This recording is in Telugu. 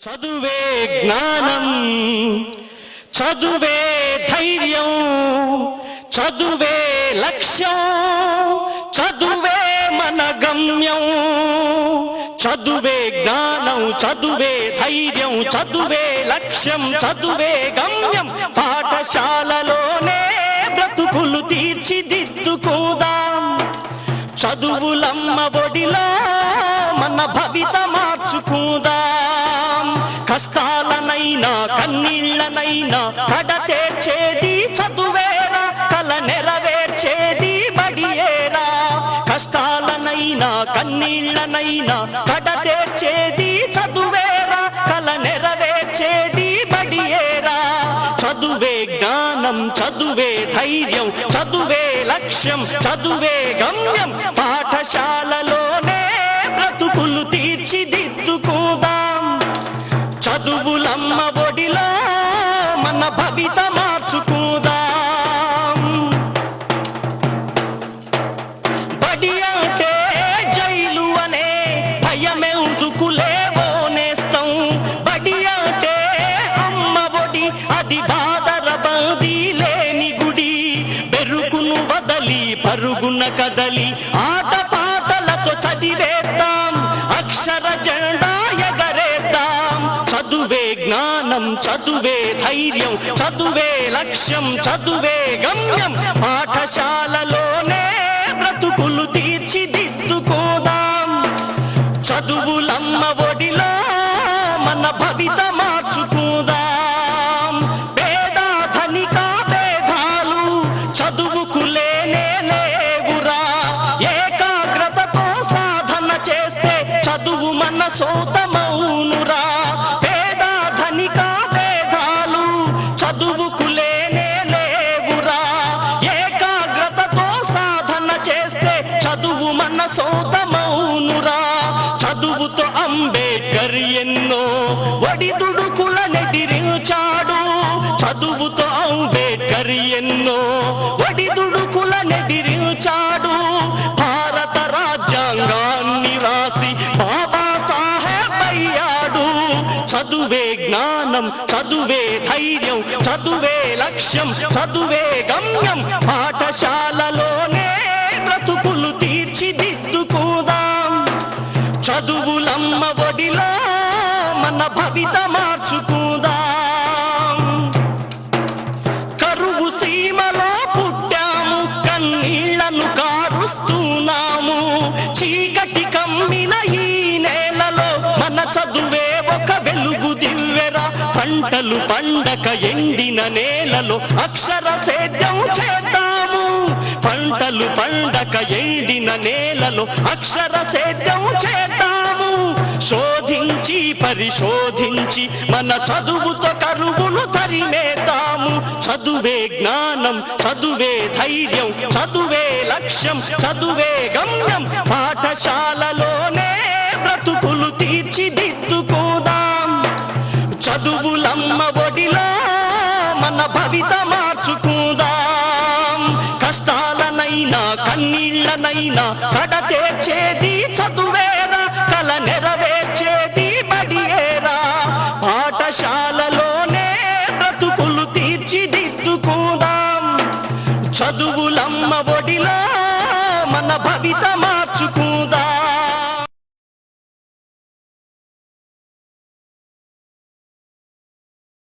చదువే జ్ఞానం, చదువే ధైర్యం, చదువే లక్ష్యం, చదువే మన గమ్యం. చదువే జ్ఞానం, చదువే ధైర్యం, చదువే లక్ష్యం, చదువే గమ్యం. పాఠశాలలోనే బ్రతుకులు తీర్చిదిద్దుకుందాం. చదువులమ్మ ఒడిలో మన భవిత మార్చుకుందాం. కష్టాలనైనా కన్నీళ్లనైనా కడతేర్చేది చదువేరా, కల నెరవేర్చేది బడియేరా. కష్టాలనైనా కన్నీళ్లనైనా కడతేర్చేది చదువేరా, కల నెరవేర్చేది బడియేరా. చదువే జ్ఞానం, చదువే ధైర్యం, చదువే లక్ష్యం, చదువే గమ్యం. పాఠశాలలోనే బ్రతుకులు తీర్చిదిద్దుకుందాం. చదువులమ్మ ఒడిలో మన భవిత మార్చుకుందాం. బడి అంటే జైలు అనే భయమెందుకులేవో నేస్తం. బడి అంటే అమ్మ ఒడి, అది బాదర బందీ లేని గుడి. బెరుకును వదలి పరుగున కదలి ఆట పాటలతో చదివేద్దాం. అక్షర జెండా ఎగరేద్దాం. చదువే జ్ఞానం, చదువే ధైర్యం, చదువే లక్ష్యం, చదువే గమ్యం. పాఠశాలలోనే బ్రతుకులు తీర్చిదిద్దుకోదాం. చదువులమ్మ ఒడిలో మన భవిత మార్చుకుందాం. పేద ధనిక భేదాలు చదువుకు లేనే లేవురా. ఏకాగ్రతతో సాధన చేస్తే చదువు మన సొంతమౌనురా. పేద ధనిక భేదాలు చదువుకు లేనే లేవురా. ఏకాగ్రతతో సాధన చేస్తే చదువు మన సొంతమౌనురా. చదువుతో అంబేద్కర్ ఎన్నో ఒడిదుడుకులనెదిరించాడు. చదువుతో అంబేద్కర్ ఎన్నో ఒడిదుడుకులనెదిరించాడు. భారత రాజ్యాంగాన్ని రాసి బాబాసాహెబ్ అయ్యాడు. చదువే జ్ఞానం, చదువే ధైర్యం, చదువే లక్ష్యం, చదువే గమ్యం. పాఠశాలలోనే బ్రతుకులు తీర్చిదిద్దుకుందాం. చదువులమ్మ ఒడిలో మన భవిత మార్చుకుందాం. కరువు సీమలో పుట్టాము, కన్నీళ్లను కారుస్తున్నాము. చీకటి కమ్మిన ఈ నేలలో మన చదువే ఒక వెలుగు దివ్వెరా. పంటలు పండక ఎండిన నేలలో అక్షర సేద్యం చేద్దాము. పంటలు పండక ఎండిన నేలలో అక్షర సేద్యం చేద్దాము. శోధించి పరిశోధించి మన చదువుతో కరువును తరిమేద్దాము. చదువే జ్ఞానం, చదువే ధైర్యం, చదువే లక్ష్యం, చదువే గమ్యం. పాఠశాలలోనే బ్రతుకులు తీర్చిదిద్దుకోదాం. చదువులమ్మ ఒడిలో మన భవిత మార్చుకుందాం. కష్టాలనైనా కన్నీళ్లనైనా కడతేర్చేది చదువేరా, కల నెరవేర్చేది బడియేరా. పాఠశాలలోనే బ్రతుకులు తీర్చిదిద్దుకుందాం. చదువులమ్మ ఒడిలో